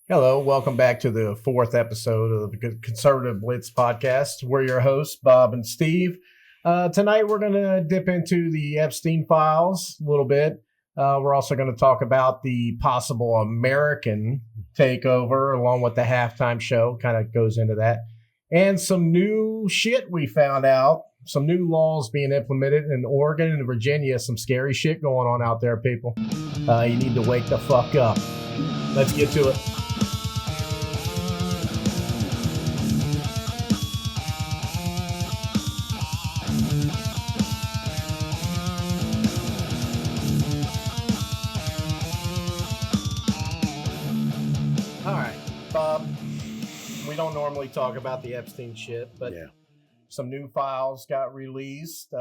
Hello, welcome back to the fourth episode of the Conservative Blitz podcast. We're your hosts, Bob and Steve. Tonight, we're going to dip into the Epstein Files a little bit. We're also going to talk about the possible American takeover, along with the halftime show, kind of goes into that. And some new shit we found out, some new laws being implemented in Oregon and Virginia, some scary shit going on out there, people. You need to wake the fuck up. Let's get to it. All right, Bob, we don't normally talk about the Epstein shit, but some new files got released.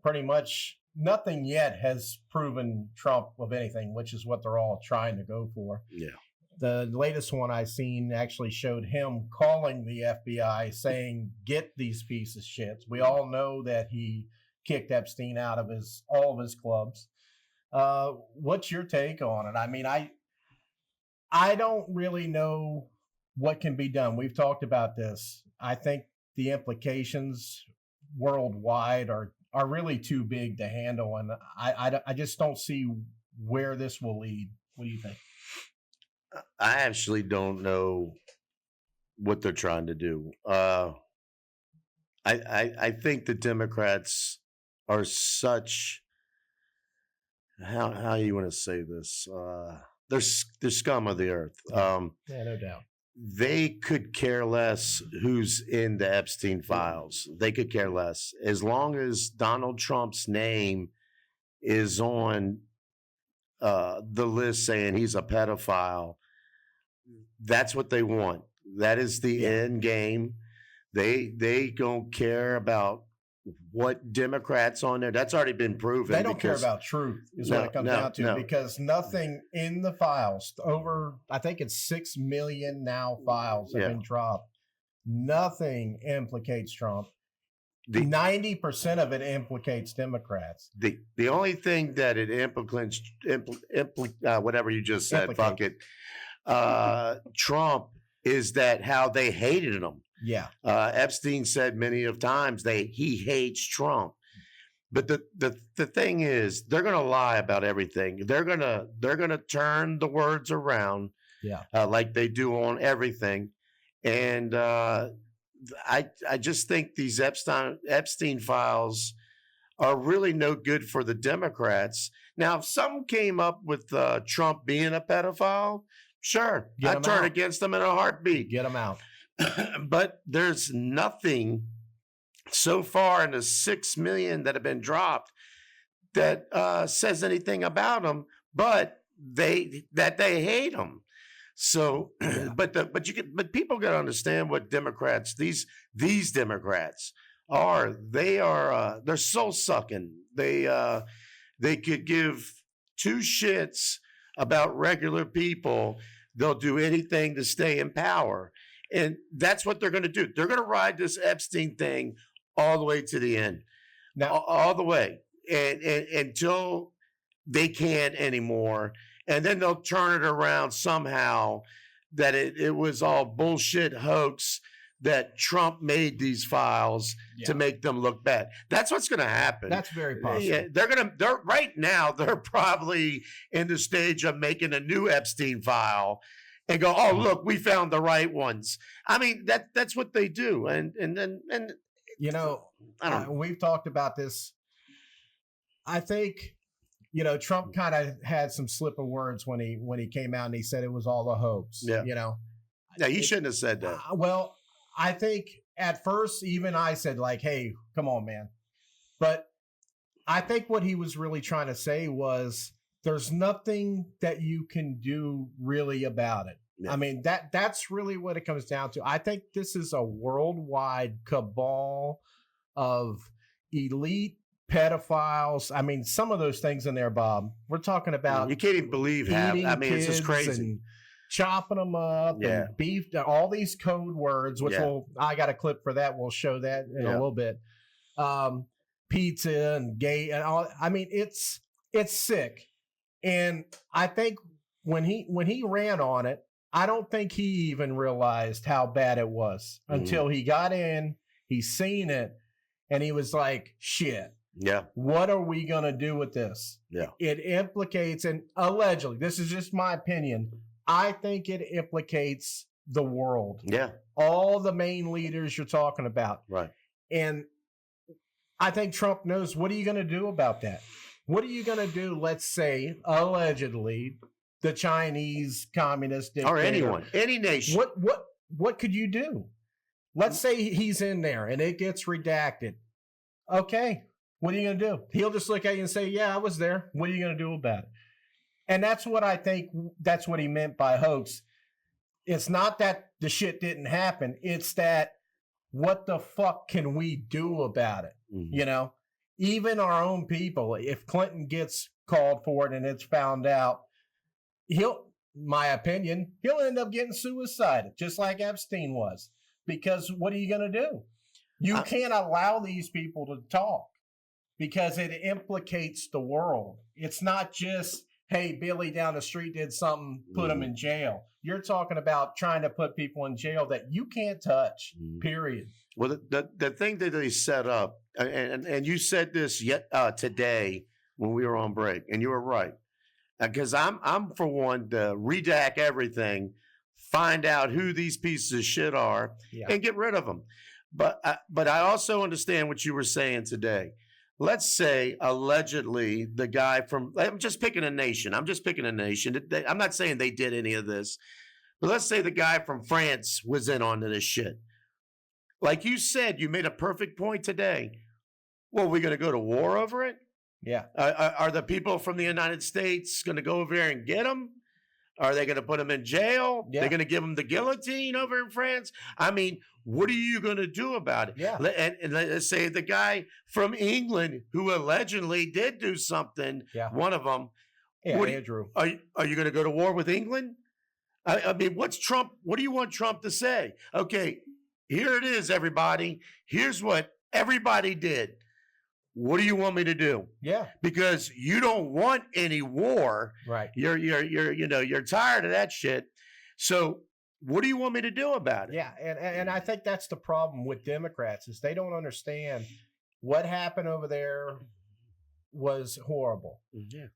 Pretty much nothing yet has proven Trump of anything, which is what they're all trying to go for. Yeah. The latest one I seen actually showed him calling the FBI saying, get these pieces of shit. We all know that he kicked Epstein out of all of his clubs. What's your take on it? I mean, I don't really know what can be done. We've talked about this. I think the implications worldwide are really too big to handle, and I just don't see where this will lead. What do you think? I actually don't know what they're trying to do. I think the Democrats are such, how you want to say this? They're scum of the earth. Yeah, no doubt. They could care less who's in the Epstein files. They could care less. As long as Donald Trump's name is on the list saying he's a pedophile, that's what they want. That is the end game. They don't care about what Democrats on there. That's already been proven. They don't care about truth is what it comes down to, because nothing in the files, over, I think it's 6 million now files have been dropped. Nothing implicates Trump. 90% of it implicates Democrats. The only thing that it implicates, whatever you just said, fuck it, Trump, is that how they hated him. Yeah. Epstein said many of times he hates Trump. But the thing is, they're going to lie about everything. They're going to turn the words around, like they do on everything. And I just think these Epstein files are really no good for the Democrats. Now, if some came up with Trump being a pedophile, sure, I'd turn against them in a heartbeat. Get them out. But there's nothing so far in the 6 million that have been dropped that says anything about them, but they hate them. So, but people got to understand what Democrats, these Democrats are. They're soul sucking. They could give two shits about regular people. They'll do anything to stay in power. And that's what they're going to do. They're going to ride this Epstein thing all the way to the end, all the way, and until they can't anymore. And then they'll turn it around somehow that it was all bullshit hoax, that Trump made these files to make them look bad. That's what's going to happen. That's very possible. Yeah, they're right now, they're probably in the stage of making a new Epstein file and go, oh, look, we found the right ones. I mean, that's what they do. And you know, we've talked about this. I think, Trump kind of had some slip of words when he came out and he said it was all a hoax. Yeah. Yeah, he shouldn't have said that. Well, I think at first, even I said, like, hey, come on, man. But I think what he was really trying to say was, there's nothing that you can do really about it. Yeah. I mean, that's really what it comes down to. I think this is a worldwide cabal of elite pedophiles. I mean, some of those things in there, Bob, we're talking about. You can't even believe how. I mean, it's just crazy. And chopping them up and beef, all these code words, which I got a clip for that. We'll show that in a little bit. Pizza and gay and all. I mean, it's sick. And I think when he ran on it, I don't think he even realized how bad it was until he got in, he seen it, and he was like, shit. Yeah. What are we going to do with this? Yeah. It implicates, and allegedly, this is just my opinion, I think it implicates the world. Yeah. All the main leaders you're talking about. Right. And I think Trump knows, what are you going to do about that? What are you going to do, let's say, allegedly, the Chinese communist dictator, or anyone, any nation? What could you do? Let's say he's in there and it gets redacted. Okay, what are you going to do? He'll just look at you and say, yeah, I was there. What are you going to do about it? And that's what I think, that's what he meant by hoax. It's not that the shit didn't happen. It's that, what the fuck can we do about it? You know, even our own people, if Clinton gets called for it and it's found out, my opinion, he'll end up getting suicided, just like Epstein was. Because what are you going to do? You can't allow these people to talk because it implicates the world. It's not just, hey, Billy down the street did something, put him in jail. You're talking about trying to put people in jail that you can't touch, period. Well, the thing that they set up, and you said this today when we were on break, and you were right. Because I'm for one to redact everything, find out who these pieces of shit are, and get rid of them. But I also understand what you were saying today. Let's say allegedly the guy from, I'm just picking a nation. I'm not saying they did any of this, but let's say the guy from France was in on this shit. Like you said, you made a perfect point today. Well, we're going to go to war over it? Yeah. Are the people from the United States going to go over there and get them? Are they going to put them in jail? Yeah. They're going to give them the guillotine over in France? I mean, what are you going to do about it? Yeah. And let's say the guy from England who allegedly did do something, one of them. Yeah, Andrew. Are you going to go to war with England? I mean, what do you want Trump to say? Okay, here it is, everybody. Here's what everybody did. What do you want me to do? Yeah. Because you don't want any war. Right. You're tired of that shit. So what do you want me to do about it? Yeah. And I think that's the problem with Democrats is they don't understand what happened over there was horrible. Yeah.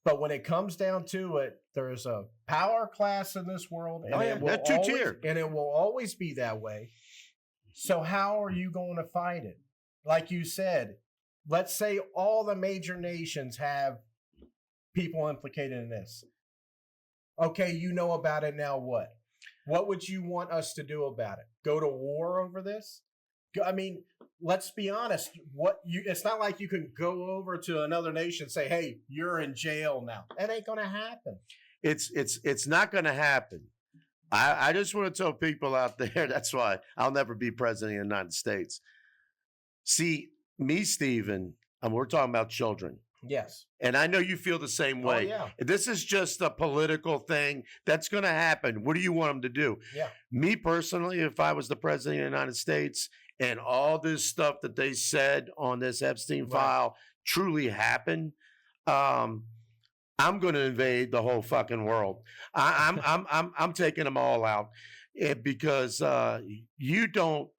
But when it comes down to it, there's a power class in this world, and it will always be that way. So how are you going to fight it? Like you said, let's say all the major nations have people implicated in this. Okay, you know about it, now what? What would you want us to do about it? Go to war over this? I mean, let's be honest. It's not like you can go over to another nation and say, hey, you're in jail now. That ain't going to happen. It's not going to happen. I just want to tell people out there, that's why I'll never be president of the United States. See, me, Stephen, and we're talking about children. Yes. And I know you feel the same way. Oh, yeah. This is just a political thing that's going to happen. What do you want them to do? Yeah. Me personally, if I was the president of the United States and all this stuff that they said on this Epstein file truly happened, I'm going to invade the whole fucking world. I'm taking them all out because you don't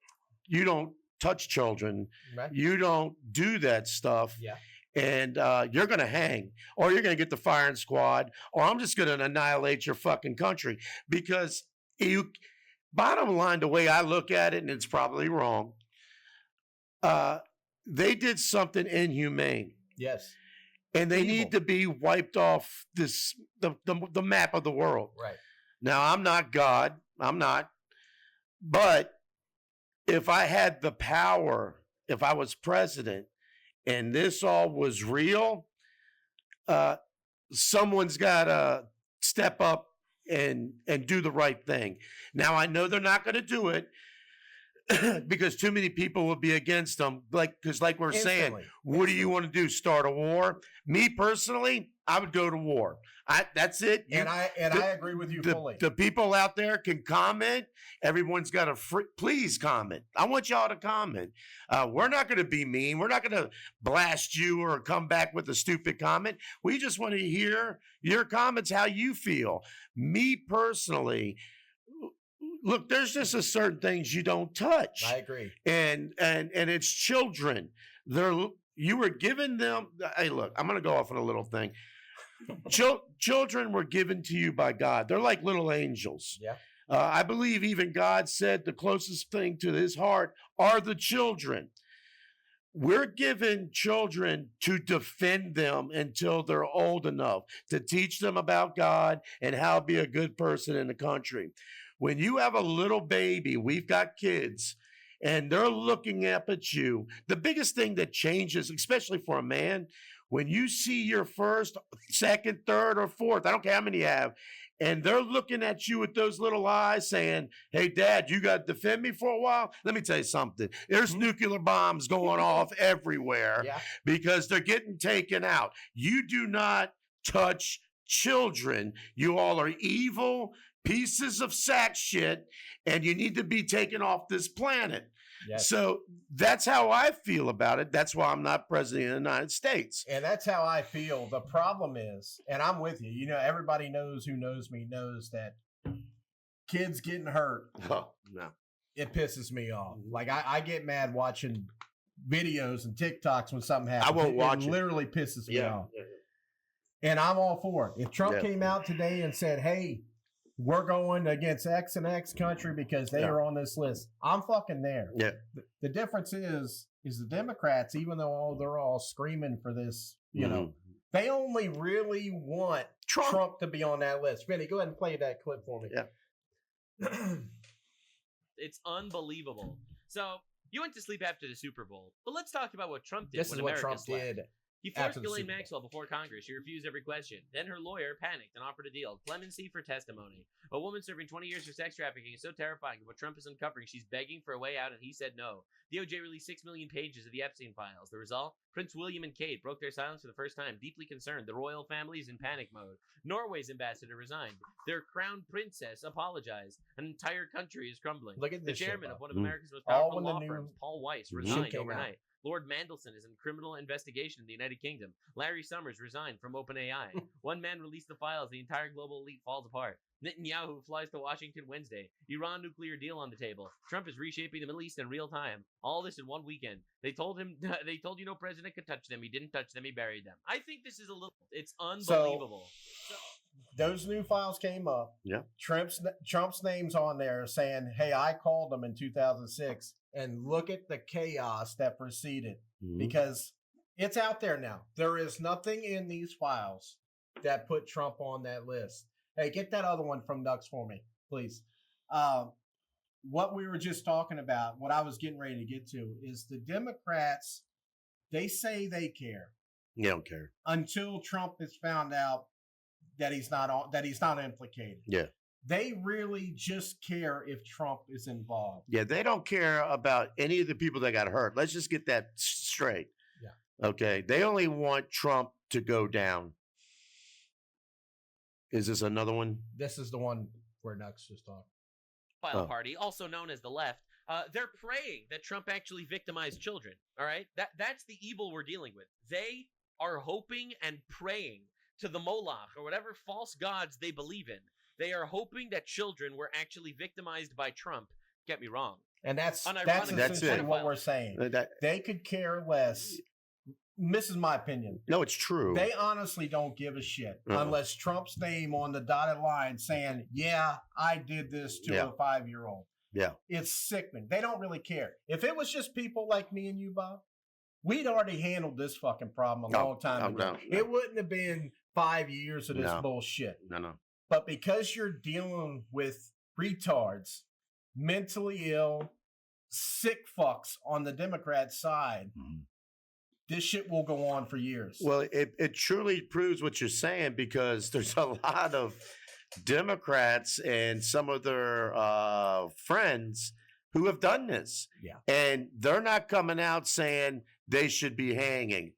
touch children. Right. You don't do that stuff. Yeah. And you're going to hang, or you're going to get the firing squad, or I'm just going to annihilate your fucking country. Because bottom line, the way I look at it, and it's probably wrong, they did something inhumane. Yes. And they need to be wiped off the map of the world. Right. Now, I'm not God. I'm not. But if I had the power, if I was president, and this all was real, someone's got to step up and do the right thing. Now, I know they're not going to do it because too many people will be against them. Because like we're saying, what do you want to do? Start a war? Me personally, I would go to war. That's it. I agree with you fully. The people out there can comment. Everyone's got a please comment. I want y'all to comment. We're not going to be mean. We're not going to blast you or come back with a stupid comment. We just want to hear your comments, how you feel. Me personally, look, there's just a certain things you don't touch. I agree. And it's children. You were giving them. Hey, look, I'm going to go off on a little thing. Children were given to you by God. They're like little angels. Yeah. I believe even God said the closest thing to his heart are the children. We're given children to defend them until they're old enough to teach them about God and how to be a good person in the country. When you have a little baby, we've got kids, and they're looking up at you. The biggest thing that changes, especially for a man, when you see your first, second, third, or fourth, I don't care how many you have, and they're looking at you with those little eyes saying, hey, Dad, you got to defend me for a while? Let me tell you something. There's nuclear bombs going off everywhere because they're getting taken out. You do not touch children. You all are evil pieces of sack shit, and you need to be taken off this planet. Yes. So that's how I feel about it. That's why I'm not president of the United States. And that's how I feel. The problem is, and I'm with you, you know, everybody knows who knows me knows that kids getting hurt. Oh, no. It pisses me off. Like I get mad watching videos and TikToks when something happens. I won't watch it. It literally pisses me off. And I'm all for it. If Trump came out today and said, hey, we're going against X and X country because they are on this list, I'm fucking there. Yeah. The difference is the Democrats, even though they're all screaming for this, you know, they only really want Trump to be on that list. Vinny, go ahead and play that clip for me. Yeah. It's unbelievable. So you went to sleep after the Super Bowl, but let's talk about what Trump did. This is what Trump did. He forced Ghislaine Maxwell before Congress. She refused every question. Then her lawyer panicked and offered a deal. Clemency for testimony. A woman serving 20 years for sex trafficking is so terrifying of what Trump is uncovering, she's begging for a way out, and he said no. DOJ released 6 million pages of the Epstein Files. The result? Prince William and Kate broke their silence for the first time, deeply concerned. The royal family is in panic mode. Norway's ambassador resigned. Their crown princess apologized. An entire country is crumbling. Look at this. The chairman of one of America's most powerful law firms, Paul Weiss, resigned overnight. Out. Lord Mandelson is in criminal investigation in the United Kingdom. Larry Summers resigned from OpenAI. One man released the files. The entire global elite falls apart. Netanyahu flies to Washington Wednesday. Iran nuclear deal on the table. Trump is reshaping the Middle East in real time. All this in one weekend. They told you no president could touch them. He didn't touch them. He buried them. I think this is it's unbelievable. Those new files came up. Yeah. Trump's name's on there saying, hey, I called them in 2006. And look at the chaos that preceded, because it's out there now. There is nothing in these files that put Trump on that list. Hey, get that other one from Nux for me, please. What we were just talking about, what I was getting ready to get to, is the Democrats, they say they care. They don't care. Until Trump is found out that he's not implicated. Yeah. They really just care if Trump is involved. Yeah, they don't care about any of the people that got hurt. Let's just get that straight. Yeah. Okay. They only want Trump to go down. Is this another one? This is the one where Nux just talked. File party, also known as the left, they're praying that Trump actually victimized children. All right? That's the evil we're dealing with. They are hoping and praying to the Moloch or whatever false gods they believe in. They are hoping that children were actually victimized by Trump. Get me wrong. And that's essentially what we're saying. They could care less. This is my opinion. No, it's true. They honestly don't give a shit unless Trump's name on the dotted line saying, yeah, I did this to a 5-year-old. Yeah. It's sickening. They don't really care. If it was just people like me and you, Bob, we'd already handled this fucking problem a long time ago. No. It wouldn't have been 5 years of this bullshit. No. But because you're dealing with retards, mentally ill, sick fucks on the Democrat side, this shit will go on for years. Well, it truly proves what you're saying, because there's a lot of Democrats and some of their friends who have done this. Yeah. And they're not coming out saying they should be hanging.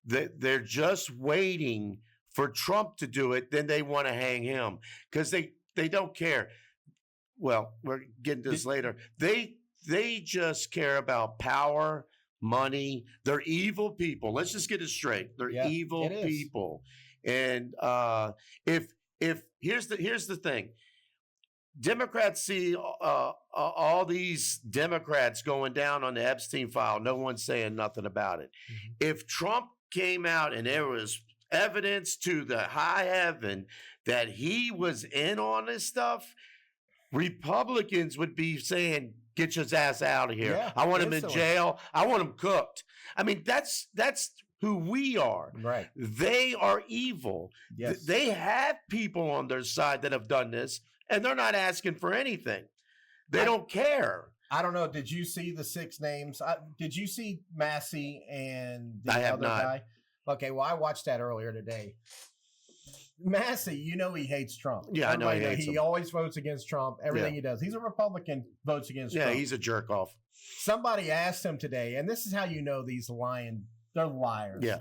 They're just waiting for Trump to do it, then they want to hang him because they don't care. Well, we're getting to this later. They just care about power, money. They're evil people. Let's just get it straight. They're evil people. And if here's the thing. Democrats see all these Democrats going down on the Epstein file. No one's saying nothing about it. Mm-hmm. If Trump came out and there was evidence to the high heaven that he was in on this stuff, Republicans would be saying, get your ass out of here. Yeah, I want him in jail. I want him cooked. I mean, that's who we are. Right. They are evil. Yes. They have people on their side that have done this, and they're not asking for anything. They don't care. I don't know. Did you see the 6 names? Did you see Massey and the I have other not. guy? Okay, well, I watched that earlier today. Massey, you know he hates Trump. Yeah, everybody I know he hates him. He always votes against Trump. Everything he does. He's a Republican, votes against Trump. Yeah, he's a jerk off. Somebody asked him today, and this is how you know they're liars. Yeah.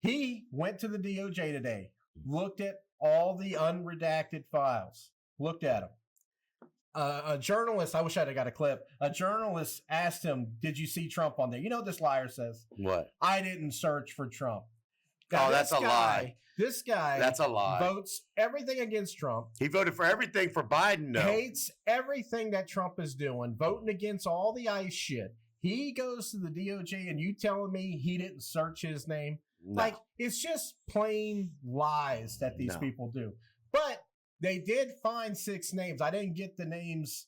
He went to the DOJ today, looked at all the unredacted files, looked at them. A journalist, I wish I'd have got a clip. A journalist asked him, did you see Trump on there? You know what this liar says? What? I didn't search for Trump. Now, that's a lie. This guy that's a lie. Votes everything against Trump. He voted for everything for Biden, though. Hates everything that Trump is doing, voting against all the ICE shit. He goes to the DOJ and you telling me he didn't search his name? No. Like, it's just plain lies that these people do. But they did find 6 names. I didn't get the names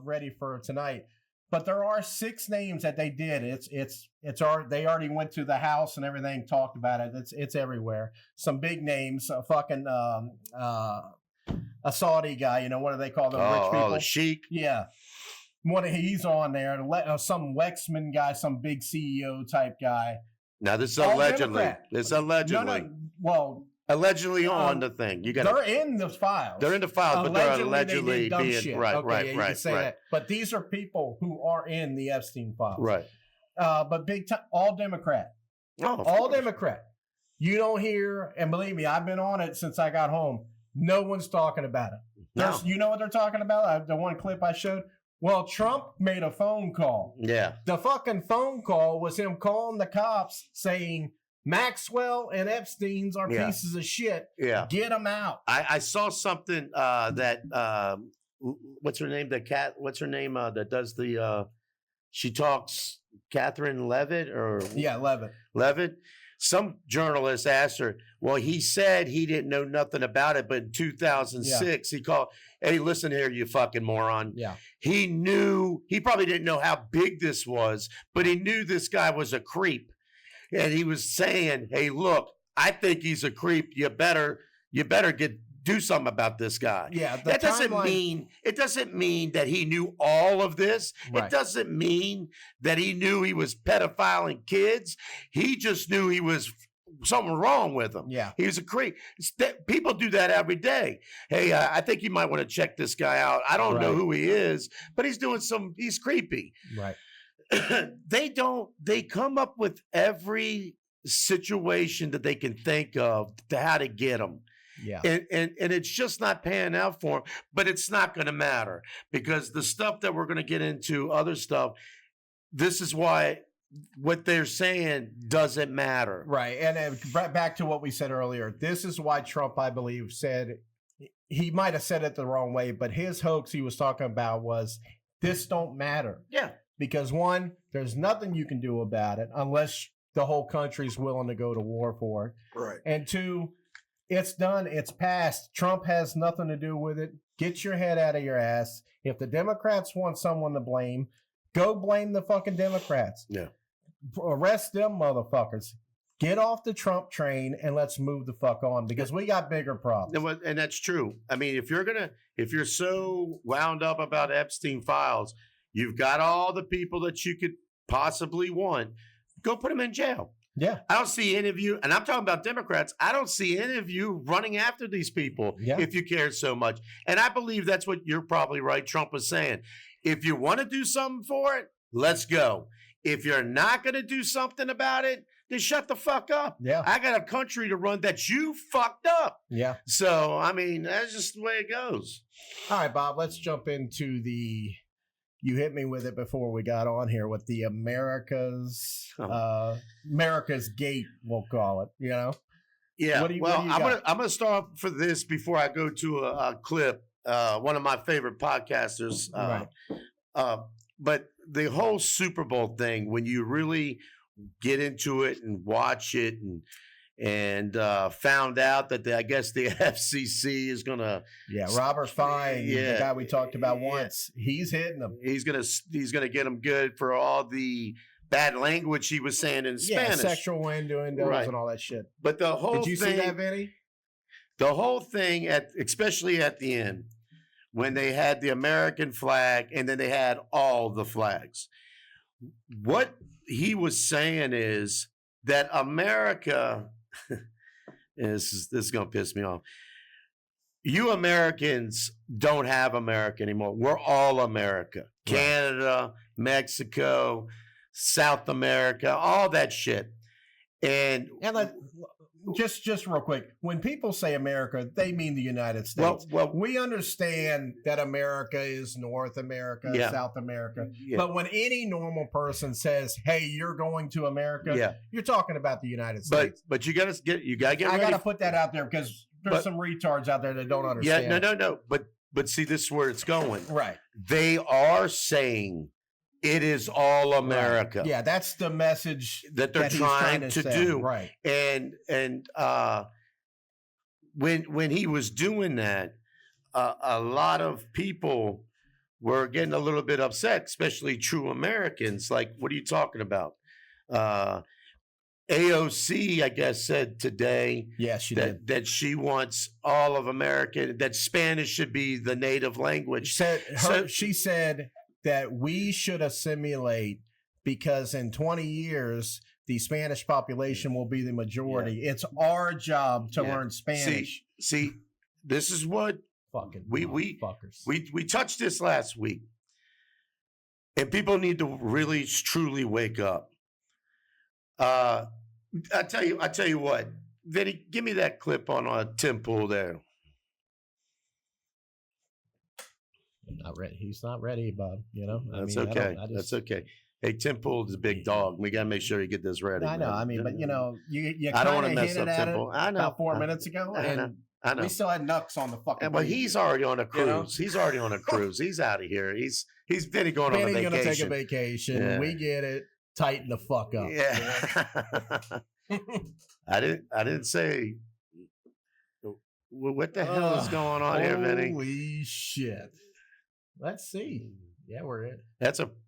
ready for tonight, but there are 6 names that they did. They already went to the House and everything, talked about it. It's everywhere. Some big names, a Saudi guy. You know, what do they call them? Rich people. Oh, the Sheik. Yeah. He's on there. Some Wexman guy, some big CEO type guy. Now this is allegedly. This allegedly. No. Well, allegedly on the thing. They're in the files. They're in the files, but they're allegedly being shit. right. You can say that. But these are people who are in the Epstein files. Right. But big time, all Democrat. Oh, all Democrat. You don't hear, and believe me, I've been on it since I got home. No one's talking about it. No. You know what they're talking about? The one clip I showed. Well, Trump made a phone call. Yeah. The fucking phone call was him calling the cops saying Maxwell and Epstein's are pieces of shit. Yeah. Get them out. I saw something that what's her name? What's her name? That does the she talks Catherine Levitt or Levitt. Some journalist asked her, well, he said he didn't know nothing about it, but in 2006, he called, hey, listen here, you fucking moron. Yeah. He knew, he probably didn't know how big this was, but he knew this guy was a creep. And he was saying, hey, look, I think he's a creep. You better do something about this guy. Yeah. That doesn't mean that he knew all of this. Right. It doesn't mean that he knew he was pedophiling kids. He just knew he was something wrong with him. Yeah. He was a creep. People do that every day. Hey, I think you might want to check this guy out. I don't know who he is, but he's creepy. Right. They come up with every situation that they can think of to how to get them. Yeah. And it's just not panning out for them, but it's not going to matter because the stuff that we're going to get into, other stuff, this is why what they're saying doesn't matter. Right. And back to what we said earlier, this is why Trump, I believe, said, he might have said it the wrong way, but his hoax he was talking about was, this don't matter. Yeah. Because 1, there's nothing you can do about it unless the whole country's willing to go to war for it. Right. And 2, it's done. It's passed. Trump has nothing to do with it. Get your head out of your ass. If the Democrats want someone to blame, go blame the fucking Democrats. Yeah. Arrest them motherfuckers. Get off the Trump train and let's move the fuck on because we got bigger problems. And that's true. I mean, if you're so wound up about Epstein Files, you've got all the people that you could possibly want. Go put them in jail. Yeah. I don't see any of you, and I'm talking about Democrats, I don't see any of you running after these people if you care so much. And I believe that's what you're probably right, Trump was saying. If you want to do something for it, let's go. If you're not going to do something about it, then shut the fuck up. Yeah. I got a country to run that you fucked up. Yeah. So, I mean, that's just the way it goes. All right, Bob, let's jump into you hit me with it before we got on here with the America's Gate, we'll call it, you know? Yeah. What do you I'm got? gonna start for this before I go to a clip. One of my favorite podcasters. Right. But the whole Super Bowl thing, when you really get into it and watch it and found out that I guess the FCC is gonna Robert Fine, the guy we talked about once, he's hitting them. He's gonna get him good for all the bad language he was saying in Spanish, sexual innuendos and all that shit. But the whole did you see that, Vinny? The whole thing especially at the end, when they had the American flag and then they had all the flags. What he was saying is that America, this is going to piss me off. You Americans don't have America anymore. We're all America. Right. Canada, Mexico, South America, all that shit. And just real quick, when people say America, they mean the United States. Well, we understand that America is North America, South America. Yeah. But when any normal person says, "Hey, you're going to America," you're talking about the United States. But you gotta get ready. I gotta put that out there because there's some retards out there that don't understand. Yeah, no. But see, this is where it's going. Right. They are saying it is all America. Right. Yeah, that's the message that they're trying to do. Right. And when he was doing that, a lot of people were getting a little bit upset, especially true Americans. Like, what are you talking about? AOC, I guess, said today that she wants all of America, that Spanish should be the native language. She said that we should assimilate because in 20 years, the Spanish population will be the majority. Yeah. It's our job to learn Spanish. See, this is what fucking we touched this last week. And people need to really truly wake up. I tell you what, Vinny, give me that clip on Tim Pool there. Not ready. He's not ready, Bob. You know, that's okay. That's okay. Hey, Tim Pool is a big dog. We gotta make sure you get this ready. I know. Man. I mean, but you know, you I don't want to mess up Tim Pool. I know. About 4 minutes ago, I know. We still had Nux on the fucking. But he's already on a cruise. You know? He's already on a cruise. He's out of here. He's Vinny going on a vacation. Gonna take a vacation. Yeah. We get it. Tighten the fuck up. Yeah. You know? I didn't say. What the hell is going on here, Vinny? Holy shit. Let's see. Yeah, we're in.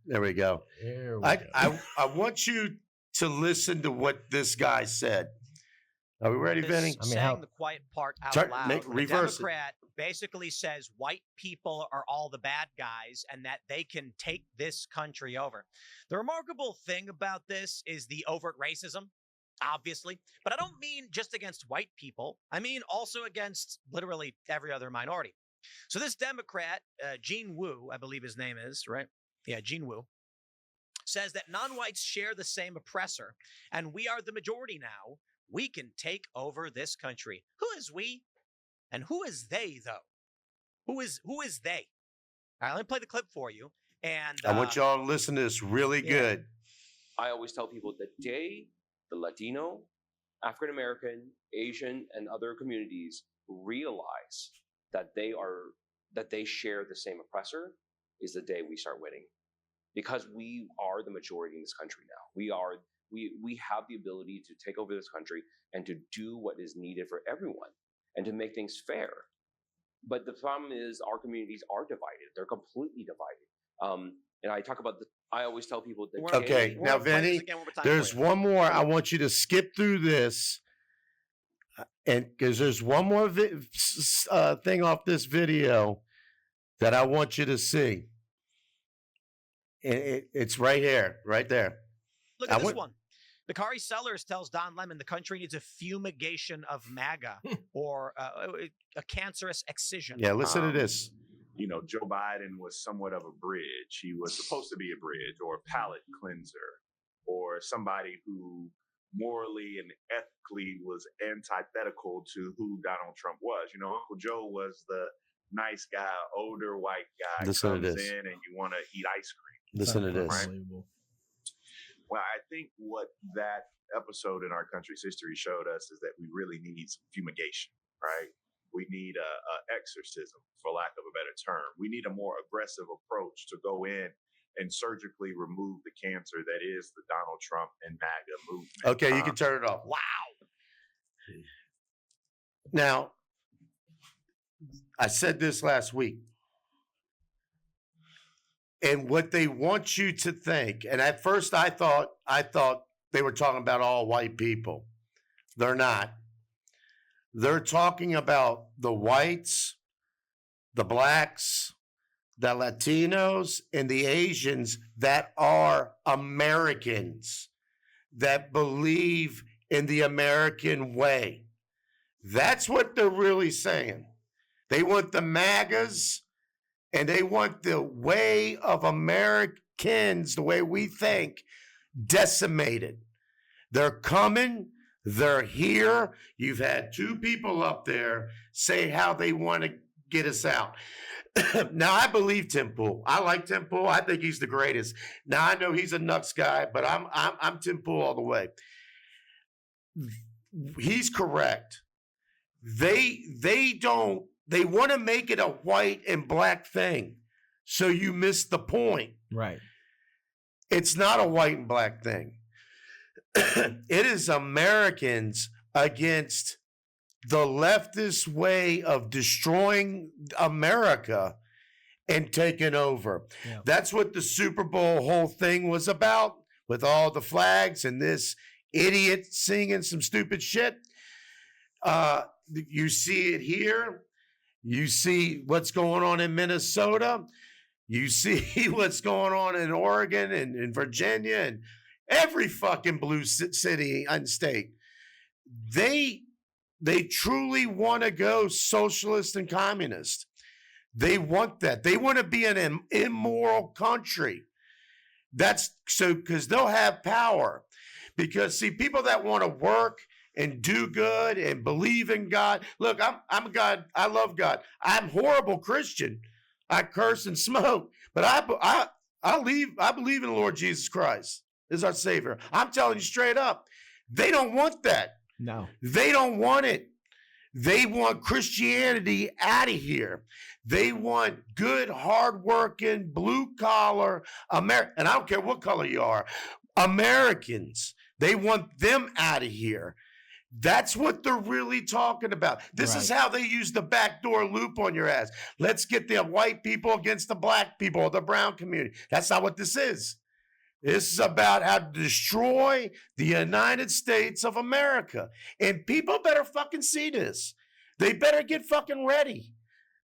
There we go. There we go. I want you to listen to what this guy said. Are we ready, Vinny? Saying the quiet part out loud. The Democrat basically says white people are all the bad guys and that they can take this country over. The remarkable thing about this is the overt racism, obviously. But I don't mean just against white people. I mean also against literally every other minority. So this Democrat, Gene Wu, I believe his name is, right? Yeah, Gene Wu, says that non-whites share the same oppressor, and we are the majority now. We can take over this country. Who is we? And who is they, though? Who is they? All right, let me play the clip for you. And I want y'all to listen to this really good. I always tell people that the Latino, African American, Asian, and other communities realize that they share the same oppressor is the day we start winning, because we are the majority in this country now. We have the ability to take over this country and to do what is needed for everyone and to make things fair. But the problem is our communities are divided. They're completely divided. And I talk about I always tell people that. Okay, now Vinny, there's one more. I want you to skip through this. And because there's one more thing off this video that I want you to see. It's right here, right there. Look at this one. Bakari Sellers tells Don Lemon the country needs a fumigation of MAGA or a cancerous excision. Yeah, listen to this. You know, Joe Biden was somewhat of a bridge. He was supposed to be a bridge or a palate cleanser or somebody who morally and ethically was antithetical to who Donald Trump was. You know, Uncle Joe was the nice guy, older white guy comes in and you want to eat ice cream. Listen to this. Right? Well, I think what that episode in our country's history showed us is that we really need some fumigation, right? We need a exorcism, for lack of a better term. We need a more aggressive approach to go in and surgically remove the cancer that is the Donald Trump and MAGA movement. Okay, you can turn it off. Wow. Now, I said this last week. And what they want you to think, and at first I thought they were talking about all white people. They're not. They're talking about the whites, the blacks, the Latinos, and the Asians that are Americans, that believe in the American way. That's what they're really saying. They want the MAGAs, and they want the way of Americans, the way we think, decimated. They're coming. They're here. You've had two people up there say how they want to get us out. Now, I believe Tim Pool. I like Tim Pool. I think he's the greatest. Now, I know he's a nuts guy, but I'm Tim Pool all the way. He's correct. They want to make it a white and black thing. So you miss the point. Right. It's not a white and black thing. It is Americans against the leftist way of destroying America and taking over. Yeah. That's what the Super Bowl whole thing was about, with all the flags and this idiot singing some stupid shit. You see it here. You see what's going on in Minnesota. You see what's going on in Oregon and in Virginia and every fucking blue city and state. They truly want to go socialist and communist. They want that. They want to be an immoral country. That's so because they'll have power. Because see, people that want to work and do good and believe in God. Look, I'm God. I love God. I'm a horrible Christian. I curse and smoke, but I believe in the Lord Jesus Christ as our Savior. I'm telling you straight up, they don't want that. No, they don't want it. They want Christianity out of here. They want good, hardworking, blue-collar American, and I don't care what color you are, Americans. They want them out of here. That's what they're really talking about. This is how they use the backdoor loop on your ass. Let's get the white people against the black people or the brown community. That's not what this is. This is about how to destroy the United States of America. And people better fucking see this. They better get fucking ready.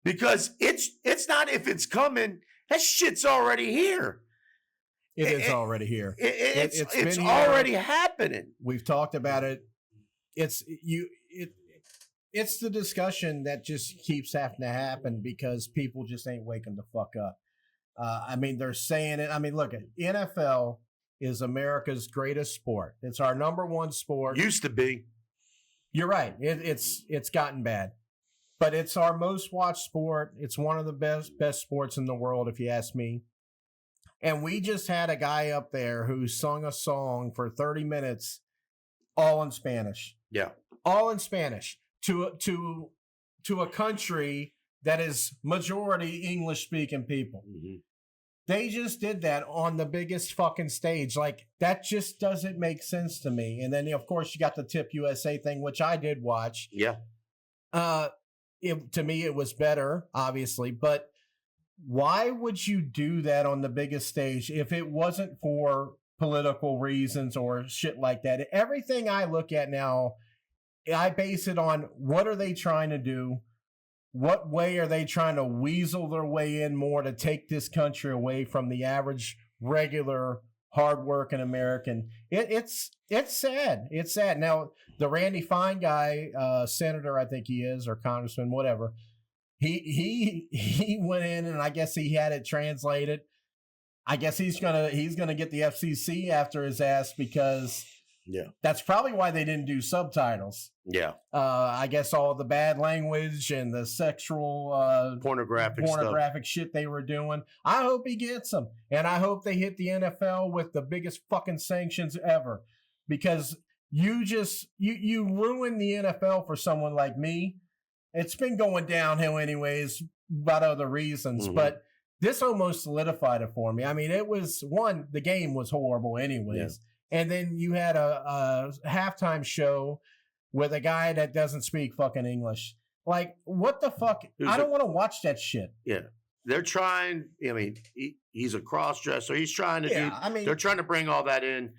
Because it's not if it's coming. That shit's already here. It is already here. It's already happening. We've talked about it. It's the discussion that just keeps having to happen because people just ain't waking the fuck up. I mean, they're saying it. I mean, look, NFL is America's greatest sport. It's our number one sport. Used to be. You're right. It's gotten bad, but it's our most watched sport. It's one of the best sports in the world, if you ask me. And we just had a guy up there who sung a song for 30 minutes, all in Spanish. Yeah, all in Spanish to a country that is majority English speaking people. Mm-hmm. They just did that on the biggest fucking stage. Like, that just doesn't make sense to me. And then, of course, you got the Tip USA thing, which I did watch. Yeah. To me, it was better, obviously. But why would you do that on the biggest stage if it wasn't for political reasons or shit like that? Everything I look at now, I base it on what are they trying to do? What way are they trying to weasel their way in more to take this country away from the average, regular, hardworking American? It's sad. It's sad. Now, the Randy Fine guy, senator, I think he is, or congressman, whatever, he went in and I guess he had it translated. I guess he's gonna get the FCC after his ass because Yeah. That's probably why they didn't do subtitles. Yeah. I guess all the bad language and the sexual pornographic shit they were doing. I hope he gets them. And I hope they hit the NFL with the biggest fucking sanctions ever. Because you ruin the NFL for someone like me. It's been going downhill anyways, about other reasons. Mm-hmm. But this almost solidified it for me. I mean, it was the game was horrible anyways. Yeah. And then you had a halftime show with a guy that doesn't speak fucking English. Like, what the fuck? I don't want to watch that shit. Yeah. They're trying, I mean, he's a cross-dresser. He's trying to they're trying to bring all that in.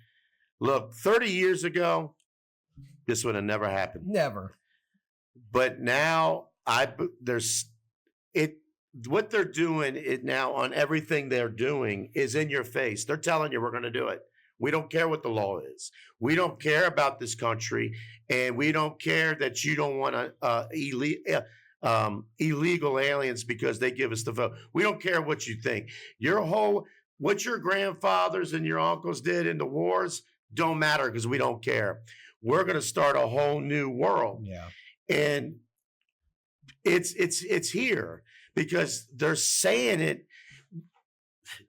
Look, 30 years ago, this would have never happened. Never. But now, what they're doing it now on everything they're doing is in your face. They're telling you we're going to do it. We don't care what the law is. We don't care about this country, and we don't care that you don't want illegal aliens because they give us the vote. We don't care what you think. What your grandfathers and your uncles did in the wars don't matter because we don't care. We're going to start a whole new world. Yeah, and it's here because they're saying it.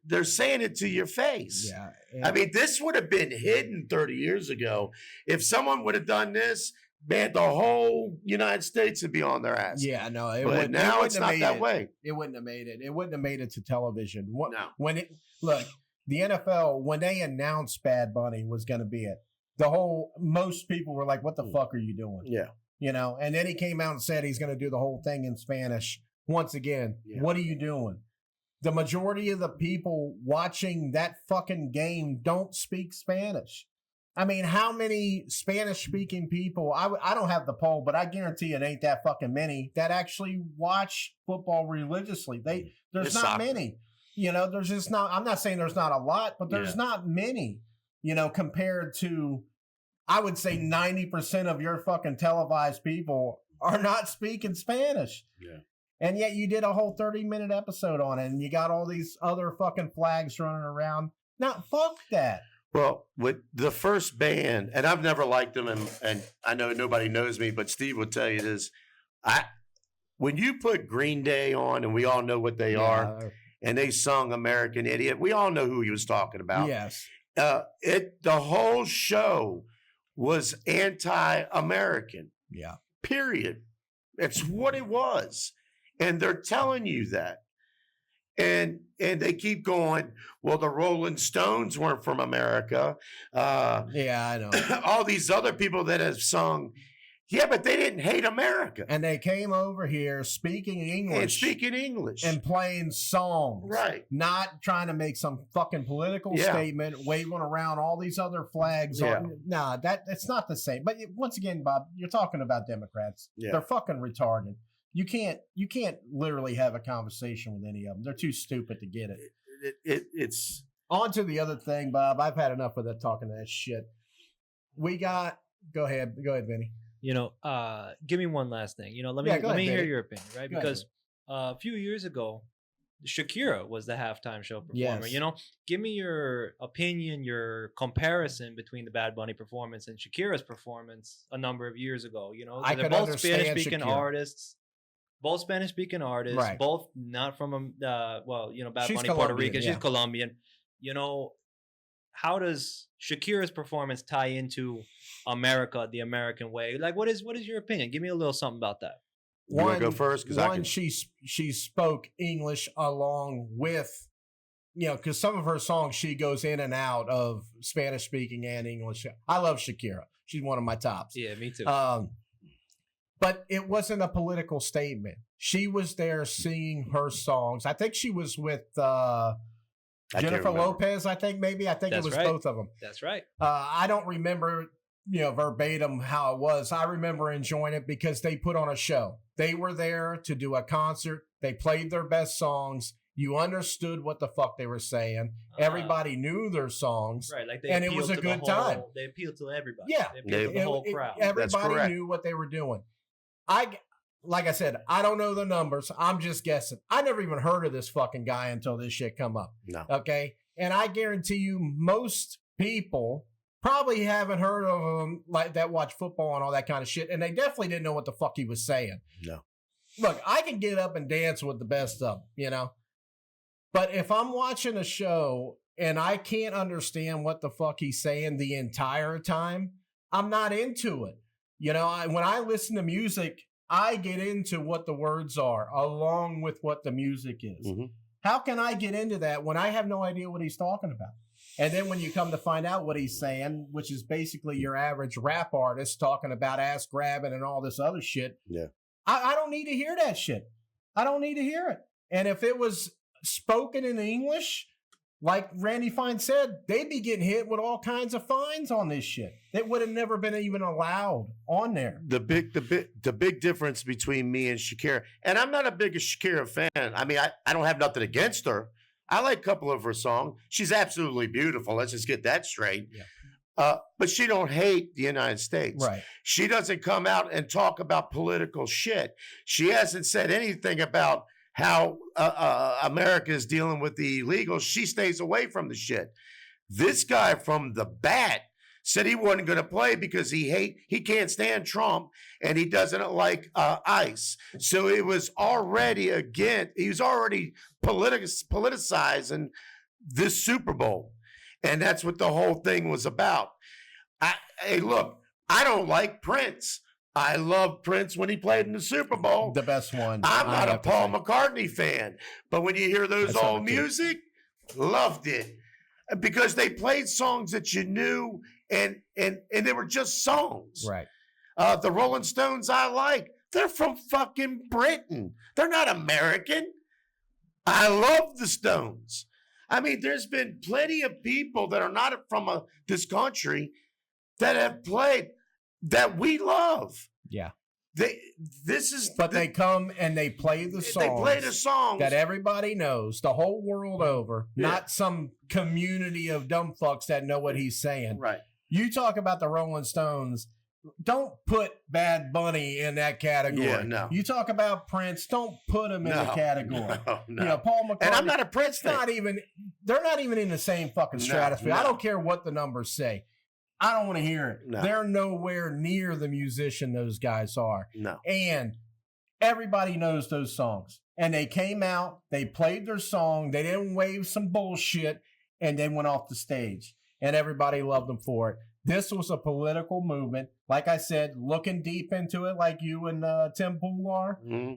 They're saying it to your face. Yeah. I mean, this would have been hidden 30 years ago. If someone would have done this, man, the whole United States would be on their ass. Yeah, no. But now it's not that way. It wouldn't have made it. It wouldn't have made it to television. No. The NFL, when they announced Bad Bunny was going to be it, most people were like, what the fuck are you doing? Yeah. You know, and then he came out and said he's going to do the whole thing in Spanish. Once again, What are you doing? The majority of the people watching that fucking game don't speak Spanish. I mean, how many Spanish-speaking people, I don't have the poll, but I guarantee it ain't that fucking many that actually watch football religiously. There's not many. You know, there's just not, I'm not saying there's not a lot, but there's not many, you know, compared to, I would say 90% of your fucking televised people are not speaking Spanish. Yeah. And yet you did a whole 30-minute episode on it, and you got all these other fucking flags running around. Now, fuck that. Well, with the first band, and I've never liked them, and I know nobody knows me, but Steve will tell you this. When you put Green Day on, and we all know what they are, and they sung American Idiot, we all know who he was talking about. Yes. The whole show was anti-American. Yeah. Period. It's what it was. And they're telling you that. And they keep going, well, the Rolling Stones weren't from America. Yeah, I know. All these other people that have sung, but they didn't hate America. And they came over here speaking English. And playing songs. Right. Not trying to make some fucking political statement, waving around all these other flags. Nah, it's not the same. But once again, Bob, you're talking about Democrats. Yeah. They're fucking retarded. You can't literally have a conversation with any of them. They're too stupid to get it. It's on to the other thing, Bob. I've had enough of that talking that shit. Go ahead, Vinny. You know, give me one last thing. You know, let me hear your opinion, right? Because a few years ago, Shakira was the halftime show performer. Yes. You know, give me your opinion, your comparison between the Bad Bunny performance and Shakira's performance a number of years ago. You know, they're both Spanish-speaking artists. Both Spanish-speaking artists, right. Both not from, Bad Bunny, Puerto Rican. She's Colombian. You know, how does Shakira's performance tie into America, the American way? Like, what is your opinion? Give me a little something about that. You want to go first? She spoke English along with, you know, because some of her songs she goes in and out of Spanish-speaking and English. I love Shakira. She's one of my tops. Yeah, me too. But it wasn't a political statement. She was there singing her songs. I think she was with Jennifer Lopez, I think it was both of them. That's right. I don't remember, you know, verbatim how it was. I remember enjoying it because they put on a show. They were there to do a concert. They played their best songs. You understood what the fuck they were saying. Everybody knew their songs. Right, like and it was a good time. They appealed to everybody. Yeah. They appealed to the whole crowd. Everybody knew what they were doing. Like I said, I don't know the numbers. I'm just guessing. I never even heard of this fucking guy until this shit come up. No. Okay? And I guarantee you most people probably haven't heard of him like that, watch football and all that kind of shit. And they definitely didn't know what the fuck he was saying. No. Look, I can get up and dance with the best of them, you know? But if I'm watching a show and I can't understand what the fuck he's saying the entire time, I'm not into it. You know, when I listen to music, I get into what the words are along with what the music is. Mm-hmm. How can I get into that when I have no idea what he's talking about? And then when you come to find out what he's saying, which is basically your average rap artist talking about ass grabbing and all this other shit. Yeah. I don't need to hear that shit. I don't need to hear it. And if it was spoken in English, like Randy Fine said, they'd be getting hit with all kinds of fines on this shit. It would have never been even allowed on there. The big difference between me and Shakira, and I'm not a big Shakira fan. I mean, I don't have nothing against her. I like a couple of her songs. She's absolutely beautiful. Let's just get that straight. Yeah. But she don't hate the United States. Right. She doesn't come out and talk about political shit. She hasn't said anything about how America is dealing with the illegals. She stays away from the shit. This guy from the bat said he wasn't going to play because he can't stand Trump and he doesn't like ICE. So it was already he was already politicizing this Super Bowl. And that's what the whole thing was about. Hey, look, I don't like Prince. I love Prince when he played in the Super Bowl. The best one. I'm not a Paul McCartney fan, but when you hear those old music, loved it. Because they played songs that you knew and they were just songs. Right. The Rolling Stones I like. They're from fucking Britain. They're not American. I love the Stones. I mean, there's been plenty of people that are not from this country that have played that we love. Yeah. They come and they play the songs. They play the songs that everybody knows, the whole world over, not some community of dumb fucks that know what he's saying. Right. You talk about the Rolling Stones, don't put Bad Bunny in that category. Yeah, no. You talk about Prince, don't put him in the category. No. You know, Paul McCartney. And I'm not a Prince fan. They're not even in the same fucking stratosphere. No. I don't care what the numbers say. I don't want to hear it. No. They're nowhere near the musician those guys are. No. And everybody knows those songs. And they came out, they played their song, they didn't wave some bullshit, and they went off the stage. And everybody loved them for it. This was a political movement. Like I said, looking deep into it like you and Tim Pool are. Mm-hmm.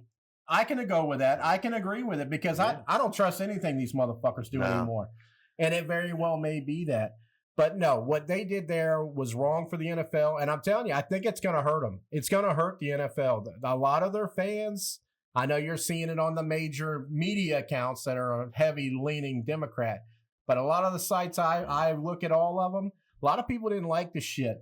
I can go with that. I can agree with it because I don't trust anything these motherfuckers do anymore. And it very well may be that. But no, what they did there was wrong for the NFL. And I'm telling you, I think it's going to hurt them. It's going to hurt the NFL. A lot of their fans, I know you're seeing it on the major media accounts that are heavy leaning Democrat. But a lot of the sites, I look at all of them, a lot of people didn't like the shit.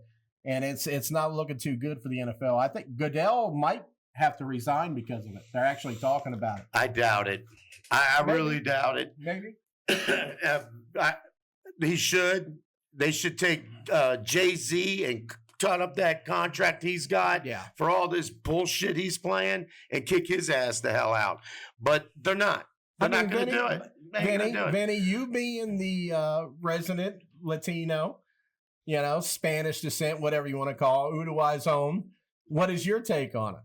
And it's not looking too good for the NFL. I think Goodell might have to resign because of it. They're actually talking about it. I doubt it. I really doubt it. Maybe. He should. They should take Jay-Z and cut up that contract he's got for all this bullshit he's playing and kick his ass the hell out. But they're not. They're not going to do it. Vinny, you being the resident Latino, you know, Spanish descent, whatever you want to call it, Uruguay's own, what is your take on it?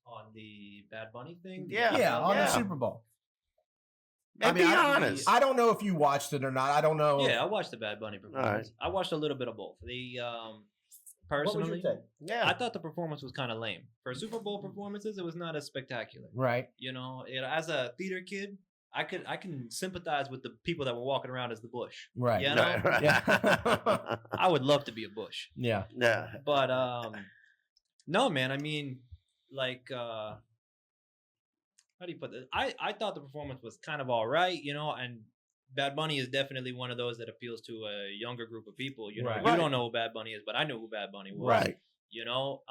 On the Bad Bunny thing? Yeah, on the Super Bowl. And be honest. I don't know if you watched it or not. I don't know. Yeah, I watched the Bad Bunny performance. Right. I watched a little bit of both. Personally, what was your take? I thought the performance was kind of lame. For Super Bowl performances, it was not as spectacular. Right. You know, as a theater kid, I can sympathize with the people that were walking around as the Bush. Right. You know? Right. Yeah. I would love to be a Bush. Yeah. Yeah. But no, man. I mean, like, how do you put this? I thought the performance was kind of all right, you know, and Bad Bunny is definitely one of those that appeals to a younger group of people. You know, you don't know who Bad Bunny is, but I knew who Bad Bunny was. Right. You know,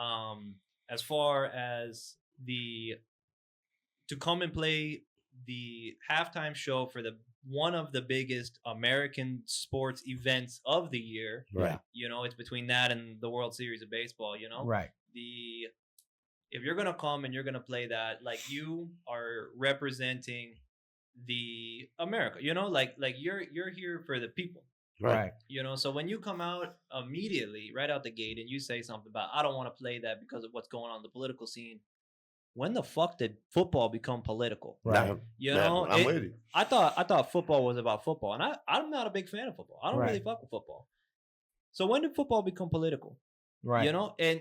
as far as to come and play the halftime show for one of the biggest American sports events of the year. Right. You know, it's between that and the World Series of Baseball, you know? Right. If you're going to come and you're going to play that, like, you are representing the America, you know, like you're here for the people. Right. You know, so when you come out immediately, right out the gate, and you say something about, I don't want to play that because of what's going on in the political scene. When the fuck did football become political? Right. You know, I'm with you. I thought football was about football, and I'm not a big fan of football. I don't really fuck with football. So when did football become political? Right. You know, and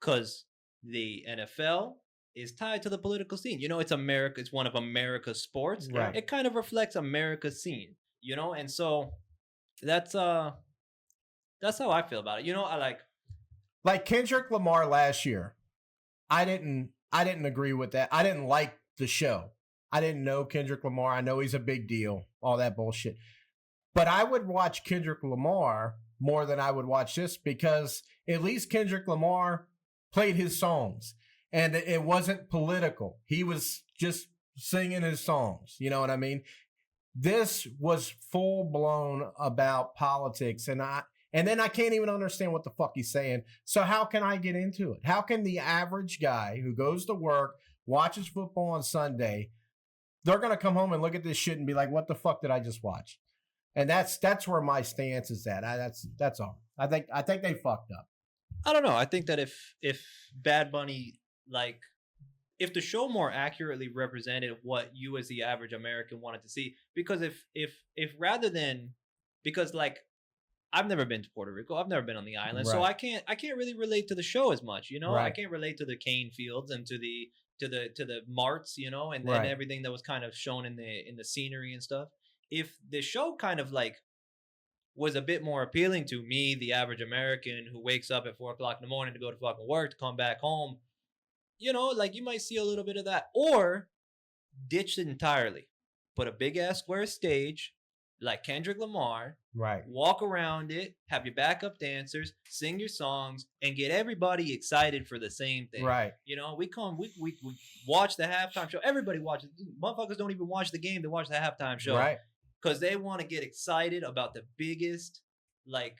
because the NFL is tied to the political scene. You know, it's America. It's one of America's sports. Right. It kind of reflects America's scene. You know, and so that's how I feel about it. You know, I like Kendrick Lamar last year. I didn't agree with that. I didn't like the show. I didn't know Kendrick Lamar. I know he's a big deal, all that bullshit. But I would watch Kendrick Lamar more than I would watch this because at least Kendrick Lamar played his songs and it wasn't political. He was just singing his songs. You know what I mean? This was full blown about politics, and then I can't even understand what the fuck he's saying. So how can I get into it? How can the average guy who goes to work, watches football on Sunday, they're going to come home and look at this shit and be like, what the fuck did I just watch? And that's where my stance is at. That's all. I think they fucked up. I don't know. I think that if Bad Bunny, like, if the show more accurately represented what you as the average American wanted to see, because if rather than, because like, I've never been to Puerto Rico. I've never been on the island, so I can't really relate to the show as much. You know, I can't relate to the cane fields and to the marts, you know, and then everything that was kind of shown in the scenery and stuff. If the show kind of like was a bit more appealing to me, the average American who wakes up at 4:00 in the morning to go to fucking work, to come back home, you know, like you might see a little bit of that, or ditch it entirely, put a big ass square stage like Kendrick Lamar, walk around it, have your backup dancers, sing your songs, and get everybody excited for the same thing. Right. You know, we watch the halftime show. Everybody watches. Motherfuckers don't even watch the game. They watch the halftime show. Right. Because they want to get excited about the biggest, like,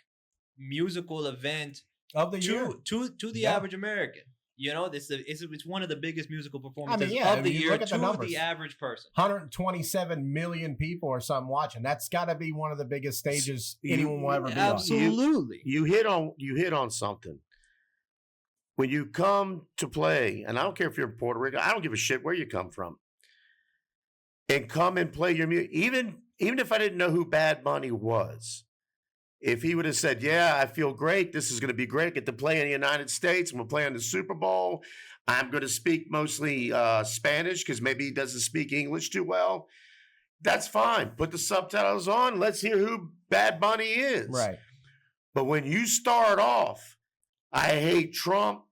musical event of the year to the average American. You know, it's one of the biggest musical performances of the year look at to the average person. 127 million people or something watching. That's got to be one of the biggest stages anyone will ever be on. Absolutely. You hit on something. When you come to play, and I don't care if you're in Puerto Rico, I don't give a shit where you come from, and come and play your music, even if I didn't know who Bad Bunny was. If he would have said, yeah, I feel great. This is going to be great. I get to play in the United States. I'm going to play in the Super Bowl. I'm going to speak mostly Spanish because maybe he doesn't speak English too well. That's fine. Put the subtitles on. Let's hear who Bad Bunny is. Right. But when you start off, I hate Trump.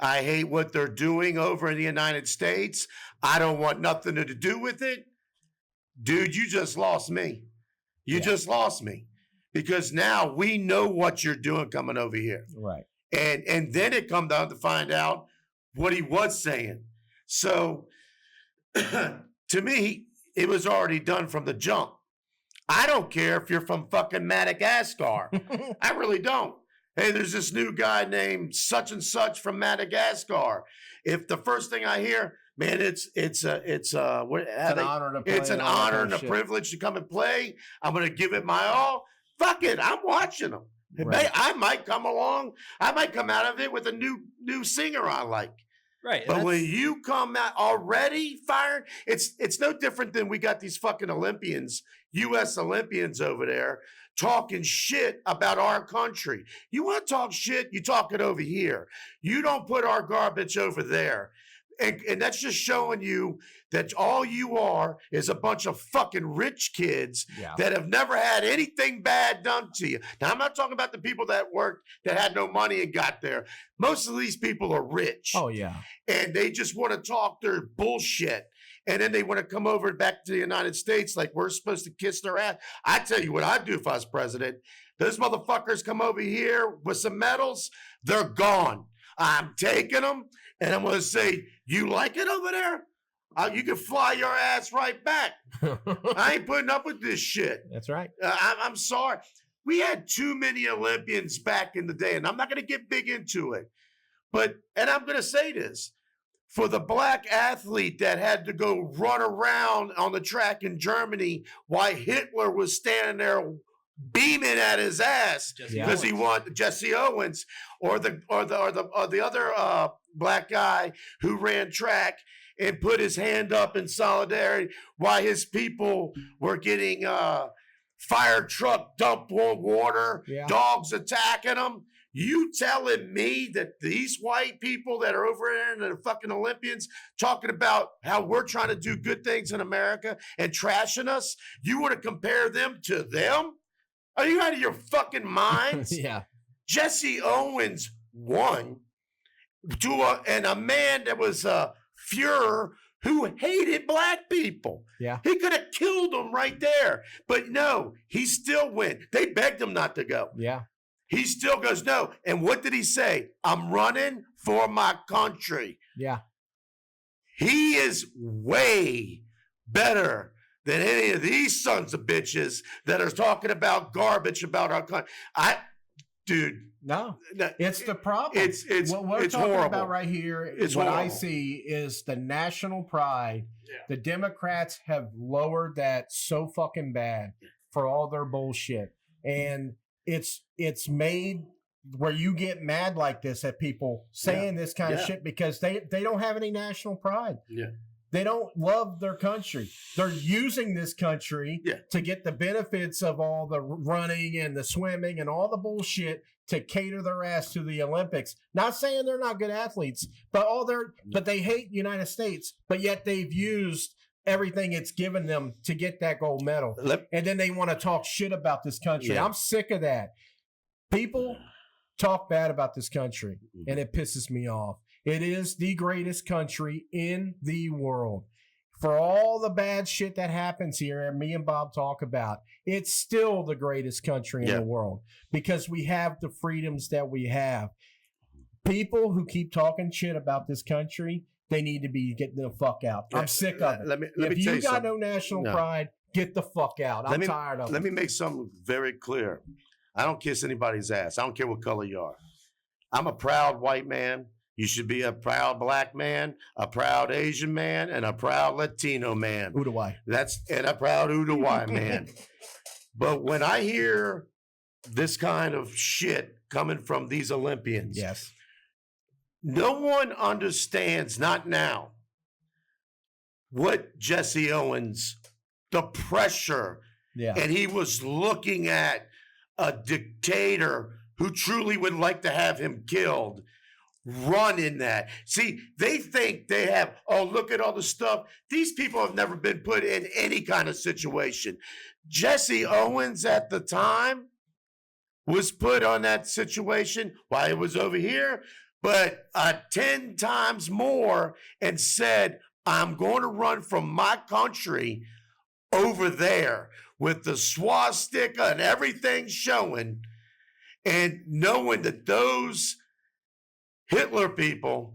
I hate what they're doing over in the United States. I don't want nothing to do with it. Dude, you just lost me. You just lost me. Because now we know what you're doing coming over here. Right. And then it come down to find out what he was saying. So to me, it was already done from the jump. I don't care if you're from fucking Madagascar. I really don't. Hey, there's this new guy named such and such from Madagascar. If the first thing I hear, man, it's an honor to play. It's an honor and a privilege to come and play. I'm going to give it my all. Fuck it, I'm watching them. Right. I might come along. I might come out of it with a new singer I like. Right. But when you come out already fired, it's no different than we got these fucking Olympians, U.S. Olympians over there talking shit about our country. You want to talk shit? You talk it over here. You don't put our garbage over there. And that's just showing you that all you are is a bunch of fucking rich kids that have never had anything bad done to you. Now, I'm not talking about the people that worked, that had no money and got there. Most of these people are rich. Oh, yeah. And they just want to talk their bullshit. And then they want to come over back to the United States like we're supposed to kiss their ass. I tell you what I'd do if I was president. Those motherfuckers come over here with some medals, they're gone. I'm taking them, and I'm going to say, you like it over there? You can fly your ass right back. I ain't putting up with this shit. That's right. I'm sorry. We had too many Olympians back in the day, and I'm not going to get big into it. And I'm going to say this. For the black athlete that had to go run around on the track in Germany while Hitler was standing there beaming at his ass Jesse because he wanted Jesse Owens or the other black guy who ran track and put his hand up in solidarity while his people were getting fire truck dumped on water, dogs attacking them. You telling me that these white people that are over there and the fucking Olympians talking about how we're trying to do good things in America and trashing us, you want to compare them to them? Are you out of your fucking minds? Yeah. Jesse Owens won to a man that was a Fuhrer who hated black people. Yeah. He could have killed them right there. But no, he still went. They begged him not to go. Yeah. He still goes, no. And what did he say? I'm running for my country. Yeah. He is way better than any of these sons of bitches that are talking about garbage about our country. No, it's the problem. It's what we're it's talking horrible. about right here. It's what horrible. I see is the national pride. Yeah. The Democrats have lowered that so fucking bad for all their bullshit, and it's made where you get mad like this at people saying this kind of shit because they don't have any national pride. Yeah. They don't love their country. They're using this country to get the benefits of all the running and the swimming and all the bullshit to cater their ass to the Olympics. Not saying they're not good athletes, but but they hate the United States, but yet they've used everything it's given them to get that gold medal. And then they want to talk shit about this country. I'm sick of that. People talk bad about this country, and it pisses me off. It is the greatest country in the world. For all the bad shit that happens here, and me and Bob talk about, it's still the greatest country in the world because we have the freedoms that we have. People who keep talking shit about this country, they need to be getting the fuck out. I'm sick of it. Let me if tell you got no national pride, get the fuck out. I'm tired of it. Let me make something very clear. I don't kiss anybody's ass. I don't care what color you are. I'm a proud white man. You should be a proud black man, a proud Asian man, and a proud Latino man. Uruguay. And a proud Uruguay man. But when I hear this kind of shit coming from these Olympians, no one understands, not now, what Jesse Owens, the pressure, and he was looking at a dictator who truly would like to have him killed. Run in that. See, they think they have, look at all the stuff. These people have never been put in any kind of situation. Jesse Owens at the time was put on that situation while he was over here, but 10 times more and said, I'm going to run from my country over there with the swastika and everything showing, and knowing that those Hitler people,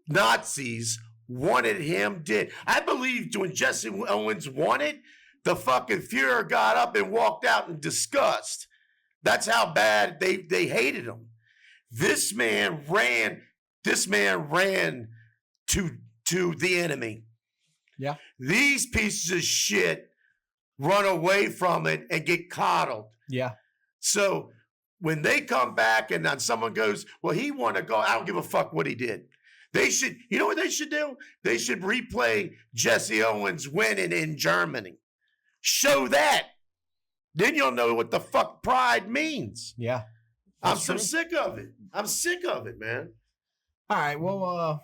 Nazis, wanted him dead. I believe when Jesse Owens won it, the fucking Fuhrer got up and walked out in disgust. That's how bad they hated him. This man ran to the enemy. Yeah. These pieces of shit run away from it and get coddled. Yeah. So when they come back and then someone goes, well, he want to go, I don't give a fuck what he did. They should, you know what they should do? They should replay Jesse Owens winning in Germany. Show that. Then you'll know what the fuck pride means. Yeah. I'm so sick of it. I'm sick of it, man. All right. Well,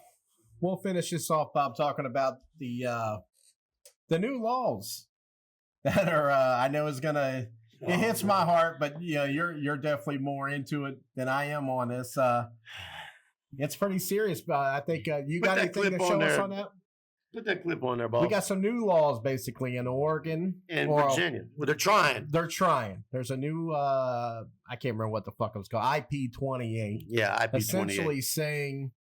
we'll finish this off, Bob, talking about the new laws that are, I know is going to, it hits my heart, but you're definitely more into it than I am on this. It's pretty serious, but I think you got anything to show us on that? Put that clip on there, Bob. We got some new laws basically in Oregon and Virginia. Well, they're trying. There's a new I can't remember what the fuck it was called. IP28. Yeah, IP28. Essentially saying